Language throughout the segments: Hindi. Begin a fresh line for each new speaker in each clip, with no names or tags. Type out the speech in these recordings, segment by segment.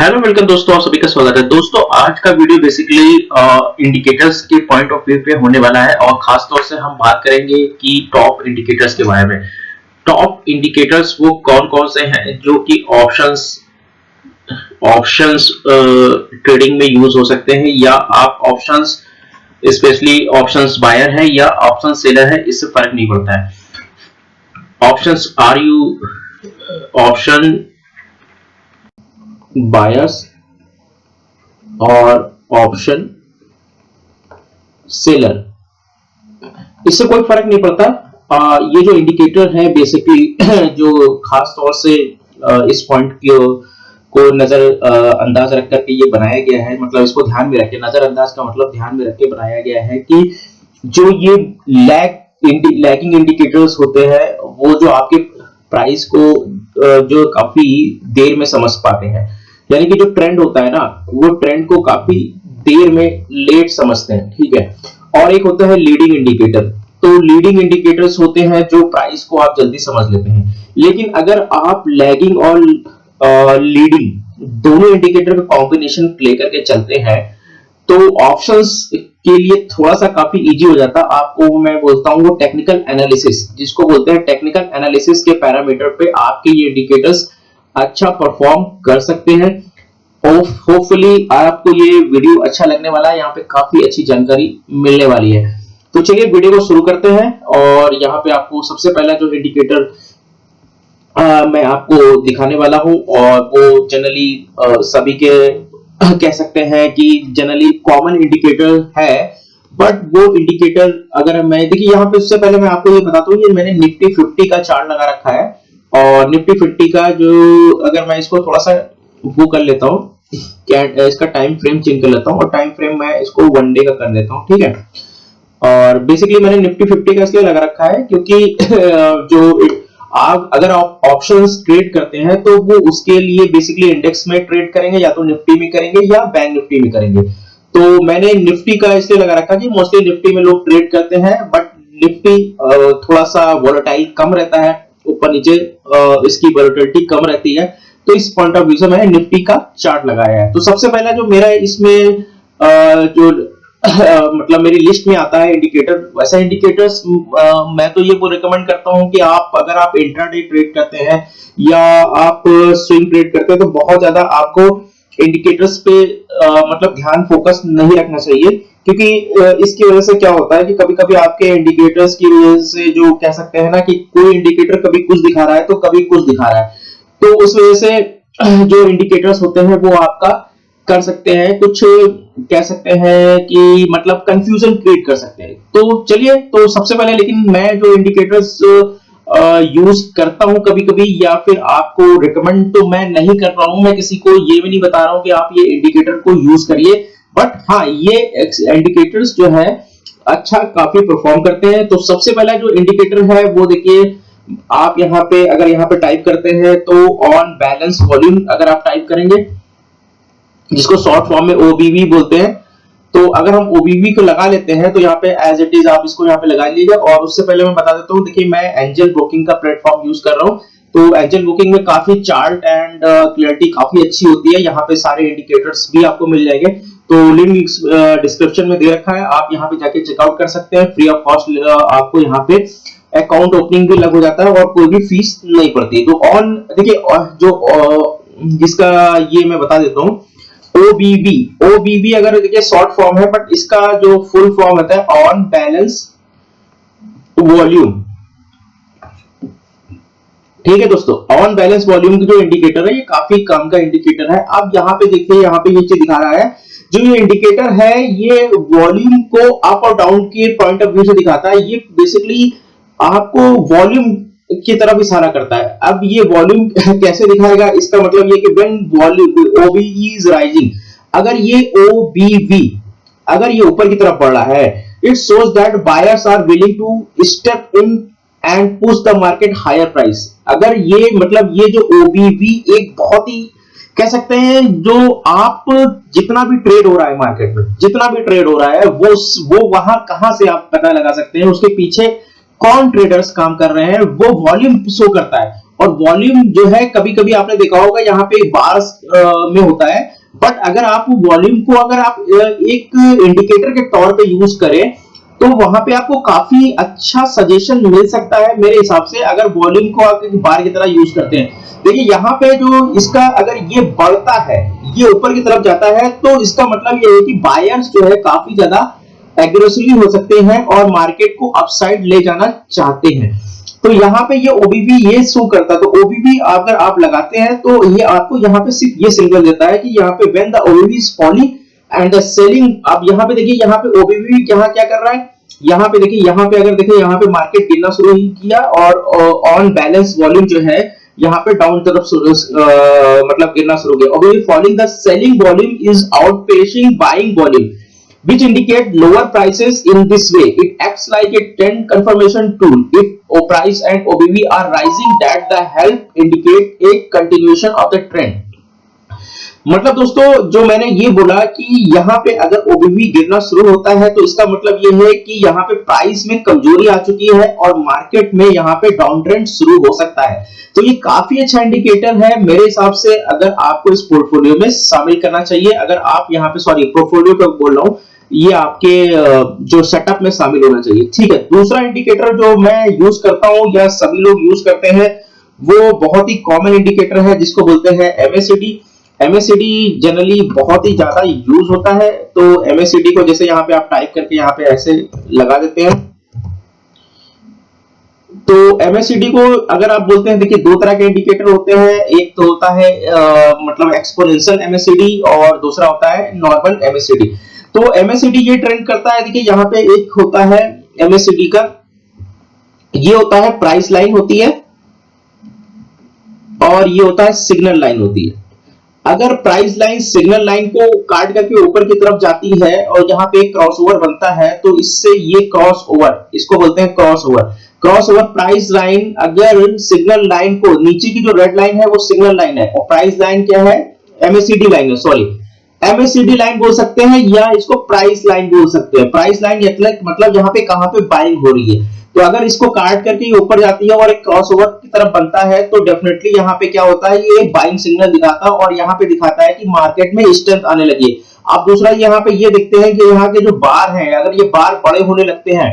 हेलो वेलकम दोस्तों, आप सभी का स्वागत है। दोस्तों आज का वीडियो बेसिकली इंडिकेटर्स के पॉइंट ऑफ व्यू पे होने वाला है और खास तौर से हम बात करेंगे कि टॉप इंडिकेटर्स के बारे में। टॉप इंडिकेटर्स वो कौन कौन से हैं जो कि ऑप्शंस ऑप्शंस ट्रेडिंग में यूज हो सकते हैं, या आप ऑप्शंस स्पेशली ऑप्शंस बायर है या ऑप्शन सेलर है, इससे फर्क नहीं पड़ता है। Options are you option buyers और ऑप्शन सेलर, इससे कोई फर्क नहीं पड़ता। ये जो इंडिकेटर है बेसिकली जो खास तौर से इस पॉइंट को नजर अंदाज रख करके ये बनाया गया है, मतलब इसको ध्यान में रखे, नजर अंदाज का मतलब ध्यान में रख के बनाया गया है कि जो ये लैगिंग इंडिकेटर्स होते हैं वो जो आपके प्राइस को जो काफी देर में समझ पाते हैं, यानी कि जो ट्रेंड होता है ना वो ट्रेंड को काफी देर में लेट समझते हैं, ठीक है। और एक होता है लीडिंग इंडिकेटर। तो लीडिंग इंडिकेटर्स होते हैं जो प्राइस को आप जल्दी समझ लेते हैं, लेकिन अगर आप लैगिंग और लीडिंग दोनों इंडिकेटर का कॉम्बिनेशन प्ले करके चलते हैं तो ऑप्शंस के लिए थोड़ा सा काफी इजी हो जाता है। आपको मैं बोलता हूं वो टेक्निकल एनालिसिस, जिसको बोलते हैं टेक्निकल एनालिसिस के पैरामीटर पे आपके ये इंडिकेटर्स अच्छा परफॉर्म कर सकते हैं। होपफुली आपको ये वीडियो अच्छा लगने वाला है, यहाँ पे काफी अच्छी जानकारी मिलने वाली है। तो चलिए वीडियो को शुरू करते हैं। और यहाँ पे आपको सबसे पहला जो इंडिकेटर मैं आपको दिखाने वाला हूं, और वो जनरली सभी के कह सकते हैं कि जनरली कॉमन इंडिकेटर है, बट वो इंडिकेटर अगर मैं देखिए यहाँ पे उससे पहले मैं आपको ये बताता हूँ, ये मैंने निफ्टी 50 का चार्ट लगा रखा है। और निफ्टी 50 का जो अगर मैं इसको थोड़ा सा वो कर लेता हूँ, इसका टाइम फ्रेम चेंज कर लेता हूँ और टाइम फ्रेम मैं इसको 1 डे का कर देता हूँ, ठीक है। और बेसिकली मैंने निफ्टी 50 का इसलिए लगा रखा है क्योंकि जो आप अगर आप ऑप्शंस ट्रेड करते हैं तो वो उसके लिए बेसिकली इंडेक्स में ट्रेड करेंगे, या तो निफ्टी में करेंगे या बैंक निफ्टी में करेंगे। तो मैंने निफ्टी का इसलिए लगा रखा कि मोस्टली निफ्टी में लोग ट्रेड करते हैं, बट निफ्टी थोड़ा सा वोलेटाइल कम रहता है, ऊपर नीचे इसकी वोलेटिलिटी कम रहती है। तो इस पॉइंट ऑफ व्यू से मैंने निफ्टी का चार्ट लगाया है। तो सबसे पहला जो मेरा इसमें जो मतलब मेरी लिस्ट में आता है इंडिकेटर, वैसा इंडिकेटर्स मैं तो ये रिकमेंड करता हूं कि आप अगर आप इंट्राडे ट्रेड करते हैं या आप स्विंग ट्रेड करते हैं तो बहुत ज्यादा आपको इंडिकेटर्स पे मतलब ध्यान फोकस नहीं रखना चाहिए, क्योंकि इसकी वजह से क्या होता है कि कभी-कभी आपके इंडिकेटर्स की वजह से जो कह सकते हैं ना कि कोई इंडिकेटर कभी कुछ दिखा रहा है तो कभी कुछ दिखा रहा है, तो उस वजह से जो इंडिकेटर्स होते हैं वो आपका कर सकते हैं कुछ कह सकते हैं कि मतलब कंफ्यूजन क्रिएट कर सकते हैं। तो चलिए, तो सबसे पहले लेकिन मैं जो इंडिकेटर्स यूज करता हूं कभी कभी, या फिर आपको रिकमेंड तो मैं नहीं कर रहा हूं, मैं किसी को ये भी नहीं बता रहा हूं कि आप ये इंडिकेटर को यूज करिए, बट हाँ ये इंडिकेटर्स जो है अच्छा काफी परफॉर्म करते हैं। तो सबसे पहला जो इंडिकेटर है वो देखिए, आप यहाँ पे अगर यहाँ पे टाइप करते हैं तो ऑन बैलेंस वॉल्यूम अगर आप टाइप करेंगे, जिसको शॉर्ट फॉर्म में ओबीवी बोलते हैं, तो अगर हम ओबीवी को लगा लेते हैं तो यहाँ पे एज इट इज आप इसको यहाँ पे लगा लीजिए। और उससे पहले मैं बता देता हूँ, देखिए मैं एंजल ब्रोकिंग का प्लेटफॉर्म यूज कर रहा हूँ, तो एंजल ब्रोकिंग में काफी चार्ट एंड क्लैरिटी काफी अच्छी होती है। यहाँ पे सारे इंडिकेटर्स भी आपको मिल जाएंगे, तो लिंक डिस्क्रिप्शन में दे रखा है, आप यहाँ पे जाके चेकआउट कर सकते हैं फ्री ऑफ कॉस्ट। आपको यहाँ पे अकाउंट ओपनिंग भी लग हो जाता है और कोई भी फीस नहीं पड़ती। तो ऑन देखिए जो जिसका ये मैं बता देता हूँ, ओबीबी अगर देखिए शॉर्ट फॉर्म है, बट इसका जो फुल फॉर्म होता है ऑन बैलेंस वॉल्यूम, ठीक है दोस्तों। ऑन बैलेंस वॉल्यूम की जो इंडिकेटर है ये काफी कम का इंडिकेटर है। अब यहाँ पे देखिए, यहाँ पे नीचे दिखा रहा है जो ये इंडिकेटर है ये वॉल्यूम को अप और डाउन के पॉइंट ऑफ व्यू से दिखाता है। ये बेसिकली आपको वॉल्यूम की तरफ इशारा करता है। अब ये वॉल्यूम कैसे दिखाएगा, इसका मतलब ये कि when volume OBE is rising, अगर ये ओबीवी अगर ये ऊपर की तरफ बढ़ रहा है, it shows that buyers are willing to step in and push the market higher price. अगर ये मतलब ये जो ओबीवी एक बहुत ही कह सकते हैं, जो आप जितना भी ट्रेड हो रहा है मार्केट में, जितना भी ट्रेड हो रहा है वो वहां कहां से आप पता लगा सकते हैं, उसके पीछे कौन ट्रेडर्स काम कर रहे हैं, वो वॉल्यूम शो करता है। और वॉल्यूम जो है कभी कभी आपने देखा होगा यहाँ पे बार्स में होता है, बट अगर आप वॉल्यूम को अगर आप एक इंडिकेटर के तौर पे यूज करें तो वहां पे आपको काफी अच्छा सजेशन मिल सकता है मेरे हिसाब से, अगर वॉल्यूम को आप बार की तरह यूज करते हैं। देखिए यहाँ पे जो इसका अगर ये बढ़ता है, ये ऊपर की तरफ जाता है, तो इसका मतलब ये है कि बायर्स जो है काफी ज्यादा एग्रेसिवली हो सकते हैं और मार्केट को अपसाइड ले जाना चाहते हैं। तो यहाँ पे ये ओबीबी ये शो करता है, तो ओबीबी अगर आप लगाते हैं तो ये आपको यहाँ पे सिर्फ ये सिग्नल देता है कि यहाँ पे when the OBB is falling and the selling. अब यहाँ पे देखिए यहाँ पे ओबीबी यहाँ क्या कर रहा है, यहाँ पे देखिए, यहाँ पे अगर देखिए यहाँ पे मार्केट गिरना शुरू ही किया और ऑन बैलेंस वॉल्यूम जो है यहाँ पे डाउन तरफ मतलब गिरना शुरू किया। OBV falling, the selling volume is outpacing buying volume which indicate lower prices. In this way it acts like a trend confirmation tool. If price and OBV are rising, that the help indicate a continuation of the trend. मतलब दोस्तों जो मैंने ये बोला कि यहाँ पे अगर ओबीवी गिरना शुरू होता है तो इसका मतलब ये है कि यहाँ पे प्राइस में कमजोरी आ चुकी है और मार्केट में यहाँ पे डाउन ट्रेंड शुरू हो सकता है। तो ये काफी अच्छा इंडिकेटर है मेरे हिसाब से, अगर आपको इस पोर्टफोलियो में शामिल करना चाहिए। अगर आप यहाँ पे, सॉरी पोर्टफोलियो पे बोल रहा हूँ, ये आपके जो सेटअप में शामिल होना चाहिए। ठीक है, दूसरा इंडिकेटर जो मैं यूज करता हूँ या सभी लोग यूज करते हैं वो बहुत ही कॉमन इंडिकेटर है जिसको बोलते हैं एमएससीडी। एमएससीडी जनरली बहुत ही ज्यादा यूज होता है। तो एमएससीडी को जैसे यहाँ पे आप टाइप करके यहाँ पे ऐसे लगा देते हैं, तो एमएससीडी को अगर आप बोलते हैं, देखिए दो तरह के इंडिकेटर होते हैं, एक तो होता है मतलब एक्सपोनेंशियल एमएससीडी और दूसरा होता है नॉर्मल एमएससीडी। तो एमएससीडी ये ट्रेंड करता है, देखिए यहाँ पे एक होता है एमएससीडी का, ये होता है प्राइस लाइन होती है और ये होता है सिग्नल लाइन होती है। अगर प्राइस लाइन सिग्नल लाइन को काट करके ऊपर की तरफ जाती है और यहाँ पे क्रॉसओवर बनता है तो इससे ये क्रॉसओवर, इसको बोलते हैं क्रॉसओवर। क्रॉसओवर प्राइस लाइन अगर सिग्नल लाइन को, नीचे की जो रेड लाइन है वो सिग्नल लाइन है और प्राइस लाइन क्या है, एमएससीडी लाइन है, सॉरी एमएससीडी लाइन बोल सकते हैं या इसको प्राइस लाइन बोल सकते हैं। प्राइस लाइन मतलब यहाँ पे कहां पे बाइंग हो रही है। तो अगर इसको काट करके ऊपर जाती है और एक क्रॉसओवर की तरफ बनता है तो डेफिनेटली यहाँ पे क्या होता है, ये बाइंग सिग्नल दिखाता है और यहाँ पे दिखाता है कि मार्केट में स्ट्रेंथ आने लगी है। आप दूसरा यहाँ पे ये देखते हैं कि यहाँ के जो बार हैं, अगर ये बार बड़े होने लगते हैं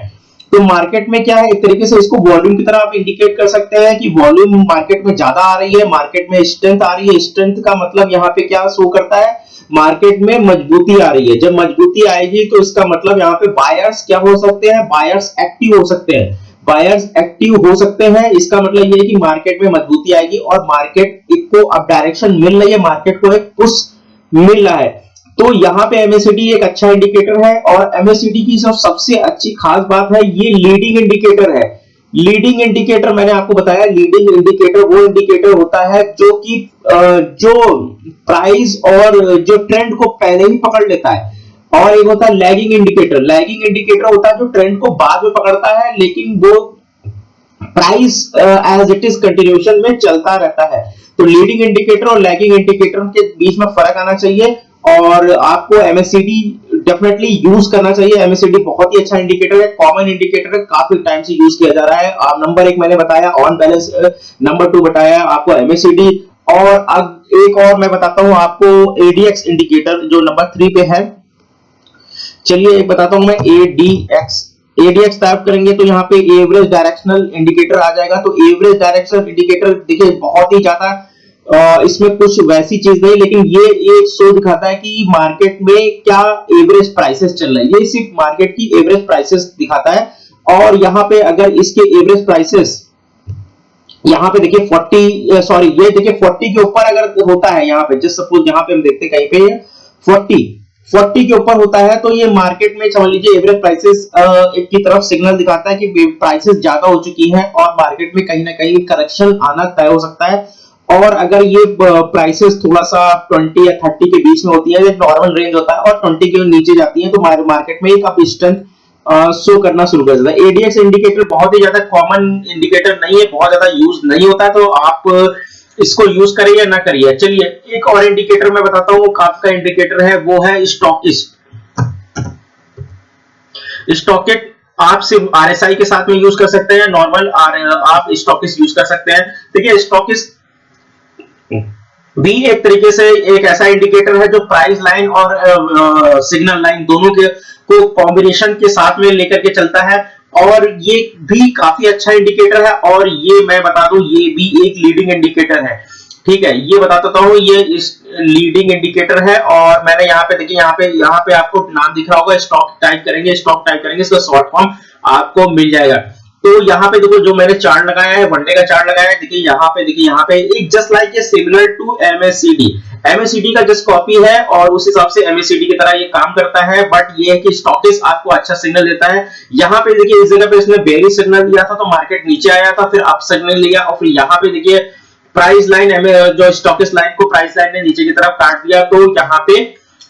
तो मार्केट में क्या है, एक तरीके से इसको वॉल्यूम की तरह आप इंडिकेट कर सकते हैं कि वॉल्यूम मार्केट में ज्यादा आ रही है, मार्केट में स्ट्रेंथ आ रही है। स्ट्रेंथ का मतलब यहाँ पे क्या शो करता है, मार्केट में मजबूती आ रही है। जब मजबूती आएगी तो इसका मतलब यहाँ पे बायर्स क्या हो सकते हैं, बायर्स एक्टिव हो सकते हैं, बायर्स एक्टिव हो सकते हैं। इसका मतलब ये है कि मार्केट में मजबूती आएगी और मार्केट को अब डायरेक्शन मिल रही है, मार्केट को एक पुश मिल रहा है। तो यहाँ पे एमएससीडी एक अच्छा इंडिकेटर है और एमएससीडी की सबसे अच्छी खास बात है ये लीडिंग इंडिकेटर है। लीडिंग इंडिकेटर मैंने आपको बताया, लीडिंग इंडिकेटर वो इंडिकेटर होता है जो कि जो प्राइस और जो ट्रेंड को पहले ही पकड़ लेता है, और एक होता है लैगिंग इंडिकेटर। लैगिंग इंडिकेटर होता है जो ट्रेंड को बाद में पकड़ता है लेकिन वो price as it is continuation में चलता रहता है। तो लीडिंग इंडिकेटर और लैगिंग इंडिकेटर के बीच में फर्क आना चाहिए और आपको एमएससीडी डेफिनेटली यूज करना चाहिए। एमएससीडी बहुत ही अच्छा इंडिकेटर है, कॉमन इंडिकेटर है, काफी टाइम से यूज किया जा रहा है। नंबर एक मैंने बताया ऑन बैलेंस, नंबर 2 बताया आपको एमएससीडी, और अब एक और मैं बताता हूं आपको एडीएक्स इंडिकेटर जो नंबर 3 पे है। चलिए एक बताता हूं मैं, एडीएक्स टाइप करेंगे तो यहाँ पे एवरेज डायरेक्शनल इंडिकेटर आ जाएगा। तो एवरेज डायरेक्शनल इंडिकेटर देखिए बहुत ही ज्यादा इसमें कुछ वैसी चीज नहीं, लेकिन ये एक शो दिखाता है कि मार्केट में क्या एवरेज प्राइसेस चल रही है। ये सिर्फ मार्केट की एवरेज प्राइसेस दिखाता है और यहाँ पे अगर इसके एवरेज प्राइसेस यहाँ पे देखिए 40, सॉरी ये देखिए 40 के ऊपर अगर होता है, यहाँ पे जस्ट सपोज यहाँ पे हम देखते हैं कहीं पे 40 के ऊपर होता है तो ये मार्केट में समझ लीजिए एवरेज प्राइसेस की तरफ सिग्नल दिखाता है कि प्राइसेस ज्यादा हो चुकी हैं और मार्केट में कहीं ना कहीं करेक्शन आना तय हो सकता है। और अगर ये प्राइसेस थोड़ा सा 20 या 30 के बीच में होती है, एक नॉर्मल रेंज होता है, और 20 के नीचे जाती है तो मार्केट में एक अप स्ट्रेंथ शो करना शुरू कर देता है। एडीएक्स इंडिकेटर बहुत ही ज्यादा कॉमन इंडिकेटर नहीं है, बहुत ज्यादा यूज नहीं होता है, तो आप इसको यूज करिए या ना करिए। चलिए एक और इंडिकेटर मैं बताता हूँ, काफका इंडिकेटर है, वो है स्टॉकिस्ट। स्टॉकेट आप सिर्फ आरएसआई के साथ में यूज कर सकते हैं, नॉर्मल आप स्टॉकिस्ट यूज कर सकते हैं। देखिए स्टॉकिस्ट भी एक तरीके से एक ऐसा इंडिकेटर है जो प्राइस लाइन और सिग्नल लाइन दोनों के को कॉम्बिनेशन के साथ में लेकर के चलता है, और ये भी काफी अच्छा इंडिकेटर है। और ये मैं बता दूं, ये भी एक लीडिंग इंडिकेटर है, ठीक है, ये बता देता हूं, ये इस लीडिंग इंडिकेटर है। और मैंने यहाँ पे देखिए, यहाँ पे आपको नाम दिख रहा होगा, स्टॉक टाइप करेंगे, इसका शॉर्ट फॉर्म आपको मिल जाएगा। तो यहाँ पे देखो जो मैंने चार्ट लगाया है, वनडे का चार्ट लगाया है, देखिए यहाँ पे एक just like a similar to MSCD का जस्ट कॉपी है, और उस हिसाब से एमएससीडी की तरह ये काम करता है। बट ये है कि स्टॉकिस्ट आपको अच्छा सिग्नल देता है। यहाँ पे देखिए इस जगह पे इसने बेरिश सिग्नल दिया था, तो मार्केट नीचे आया था, फिर अप सिग्नल लिया, और फिर यहाँ पे देखिए प्राइस लाइन जो स्टॉकिस्ट लाइन को प्राइस लाइन ने नीचे की तरफ काट दिया, तो यहाँ पे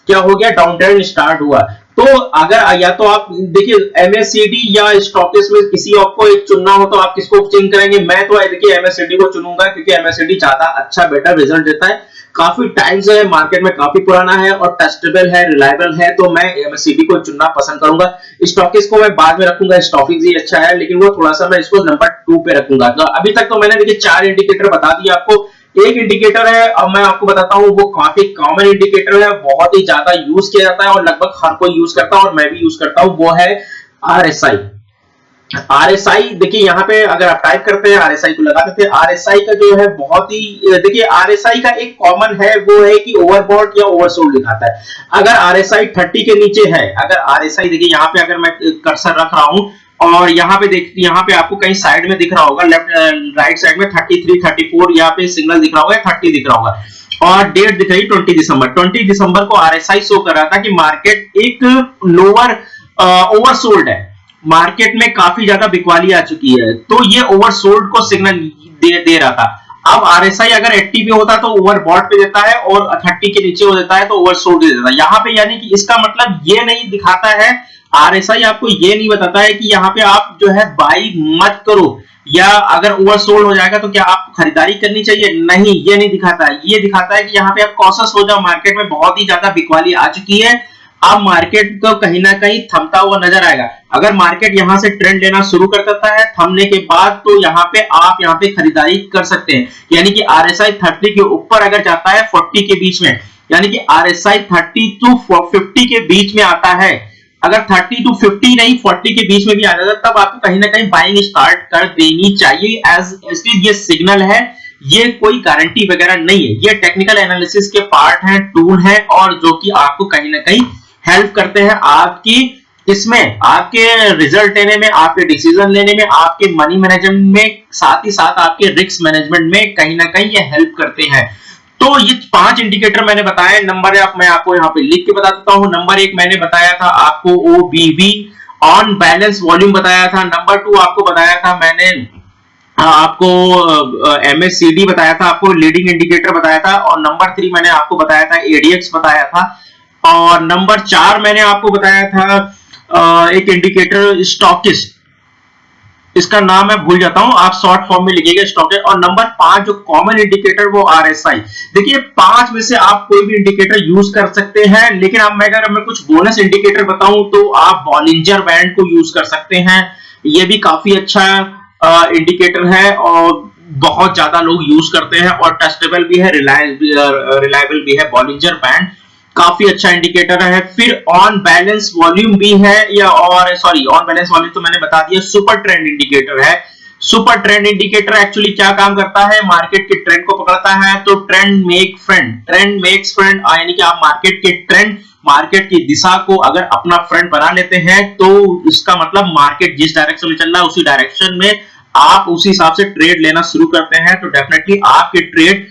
क्या हो गया, डाउन ट्रेंड स्टार्ट हुआ। तो अगर या तो आप देखिए एमएससीडी या स्टॉकिस्ट में किसी आपको एक चुनना हो, तो आप किसको चेंज करेंगे? मैं तो देखिए एमएससीडी को चुनूंगा, क्योंकि एमएससीडी ज्यादा अच्छा बेटर रिजल्ट देता है, काफी टाइम से मार्केट में, काफी पुराना है और ट्रस्टेबल है, रिलायबल है, तो मैं एमएससीडी को चुनना पसंद करूंगा। स्टॉकिस्ट को मैं बाद में रखूंगा, स्टॉकिस्ट भी अच्छा है, लेकिन वो थोड़ा सा मैं इसको नंबर 2 पे रखूंगा। तो अभी तक तो मैंने देखिए 4 इंडिकेटर बता दिए आपको। एक इंडिकेटर है, अब मैं आपको बताता हूं, वो काफी कॉमन इंडिकेटर है, बहुत ही ज्यादा यूज किया जाता है और लगभग हर कोई यूज करता है और मैं भी यूज करता हूं, वो है आरएसआई। आरएसआई देखिए यहाँ पे अगर आप टाइप करते हैं, आरएसआई को लगा देते हैं, आरएसआई का जो है बहुत ही देखिए आरएसआई का एक कॉमन है, वो है कि ओवरबॉट या ओवरसोल्ड दिखाता है। अगर आरएसआई 30 के नीचे है, अगर आरएसआई देखिए यहाँ पे अगर मैं कर्सर रख रहा हूं और यहाँ पे देखिए, यहाँ पे आपको कहीं साइड में दिख रहा होगा, लेफ्ट राइट साइड में 33 34 यहाँ पे सिग्नल दिख रहा होगा, 30 दिख रहा होगा और डेट दिख रही 20 दिसंबर। 20 दिसंबर को आरएसआई शो कर रहा था कि मार्केट एक लोअर ओवरसोल्ड है, मार्केट में काफी ज्यादा बिकवाली आ चुकी है, तो ये ओवरसोल्ड को सिग्नल दे रहा था। अब आरएसआई अगर 80 पे होता तो ओवरबॉट पे देता है, और 30 के नीचे हो देता है तो ओवरसोल्ड दे देता है। यहाँ पे यानी कि इसका मतलब ये नहीं दिखाता है, आरएसआई आपको ये नहीं बताता है कि यहाँ पे आप जो है बाई मत करो, या अगर ओवरसोल्ड हो जाएगा तो क्या आपको खरीदारी करनी चाहिए, नहीं, ये नहीं दिखाता है। ये दिखाता है कि यहाँ पे आप कॉशियस हो जाओ, मार्केट में बहुत ही ज्यादा बिकवाली आ चुकी है, अब मार्केट को कहीं ना कहीं थमता हुआ नजर आएगा। अगर मार्केट यहां से ट्रेंड लेना शुरू कर देता है थमने के बाद, तो यहाँ पे आप यहाँ पे खरीदारी कर सकते हैं। यानी कि आरएसआई 30 के ऊपर अगर जाता है 40 के बीच में, यानी कि आरएसआई 30 टू 50 के बीच में आता है, अगर 30 टू 50 नहीं 40 के बीच में भी आ जाता है, तब आपको कहीं ना कहीं बाइंग स्टार्ट कर देनी चाहिए। एज ये सिग्नल है, ये कोई गारंटी वगैरह नहीं है, ये टेक्निकल एनालिसिस के पार्ट हैं, टूल है, और जो कि आपको कहीं ना कहीं हेल्प करते हैं आपकी इसमें, आपके रिजल्ट लेने में, आपके डिसीजन लेने में, आपके मनी मैनेजमेंट में, साथ ही साथ आपके रिस्क मैनेजमेंट में कहीं ना कहीं ये हेल्प करते हैं। तो ये 5 इंडिकेटर मैंने बताया। नंबर मैं आपको यहाँ पे लिख के बता देता हूँ। नंबर 1 मैंने बताया था आपको ओबीवी, ऑन बैलेंस वॉल्यूम बताया था। नंबर 2 आपको बताया था मैंने आपको एमएससीडी बताया था, आपको लीडिंग इंडिकेटर बताया था। और नंबर 3 मैंने आपको बताया था एडीएक्स बताया था। और नंबर 4 मैंने आपको बताया था एक इंडिकेटर स्टॉकिस्ट, इसका नाम मैं भूल जाता हूं, आप शॉर्ट फॉर्म में लिखिएगा स्टॉकिस्ट। और नंबर 5 जो कॉमन इंडिकेटर वो आरएसआई। देखिए 5 में से आप कोई भी इंडिकेटर यूज कर सकते हैं, लेकिन अब मैं अगर मैं कुछ बोनस इंडिकेटर बताऊं तो आप बॉलिंजर बैंड को यूज कर सकते हैं। ये भी काफी अच्छा इंडिकेटर है और बहुत ज्यादा लोग यूज करते हैं, और ट्रस्टेबल भी है, रिलायबल भी है। बॉलिंजर बैंड काफी अच्छा इंडिकेटर है। फिर ऑन बैलेंस वॉल्यूम भी है, या और सॉरी ऑन बैलेंस वॉल्यूम तो मैंने बता दिया। सुपर ट्रेंड इंडिकेटर है। सुपर ट्रेंड इंडिकेटर एक्चुअली क्या काम करता है, मार्केट के ट्रेंड को पकड़ता है। तो trend make friend, trend makes friend, यानी कि आप मार्केट के ट्रेंड, मार्केट की दिशा को अगर अपना फ्रेंड बना लेते हैं, तो इसका मतलब मार्केट जिस डायरेक्शन में चल रहा है उसी डायरेक्शन में आप उसी हिसाब से ट्रेड लेना शुरू करते हैं, तो डेफिनेटली आपके ट्रेड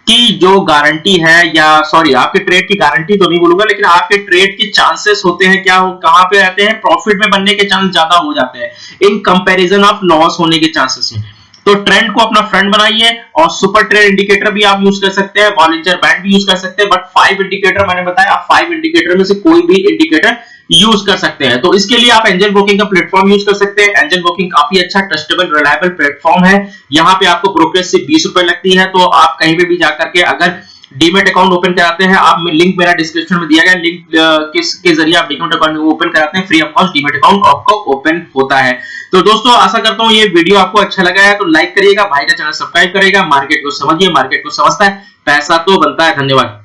की जो गारंटी है, या सॉरी आपके ट्रेड की गारंटी तो नहीं बोलूंगा, लेकिन आपके ट्रेड के चांसेस होते हैं क्या, कहां पे रहते हैं, प्रॉफिट में बनने के चांस ज्यादा हो जाते हैं इन कंपैरिजन ऑफ लॉस होने के चांसेस हैं। तो ट्रेंड को अपना फ्रेंड बनाइए, और सुपर ट्रेंड इंडिकेटर भी आप यूज कर सकते हैं, बॉलिंजर बैंड भी यूज कर सकते हैं। बट 5 इंडिकेटर मैंने बताया, आप 5 इंडिकेटर में से कोई भी इंडिकेटर यूज कर सकते हैं। तो इसके लिए आप एंजल ब्रोकिंग का प्लेटफॉर्म यूज कर सकते हैं। एंजल ब्रोकिंग काफी अच्छा ट्रस्टेबल रिलायबल प्लेटफॉर्म है। यहाँ पे आपको ब्रोकरेज से 20 रुपए लगती है, तो आप कहीं पे भी जाकर के अगर
डीमेट अकाउंट ओपन कराते हैं आप, लिंक मेरा डिस्क्रिप्शन में दिया गया, लिंक किसके जरिए आप डीमेट अकाउंट ओपन कराते हैं, free of cost demat account आपको ओपन होता है। तो दोस्तों आशा करता हूं ये वीडियो आपको अच्छा लगा है, तो लाइक करिएगा, भाई का चैनल सब्सक्राइब करेगा। मार्केट को समझिए, मार्केट को समझता है पैसा तो बनता है। धन्यवाद।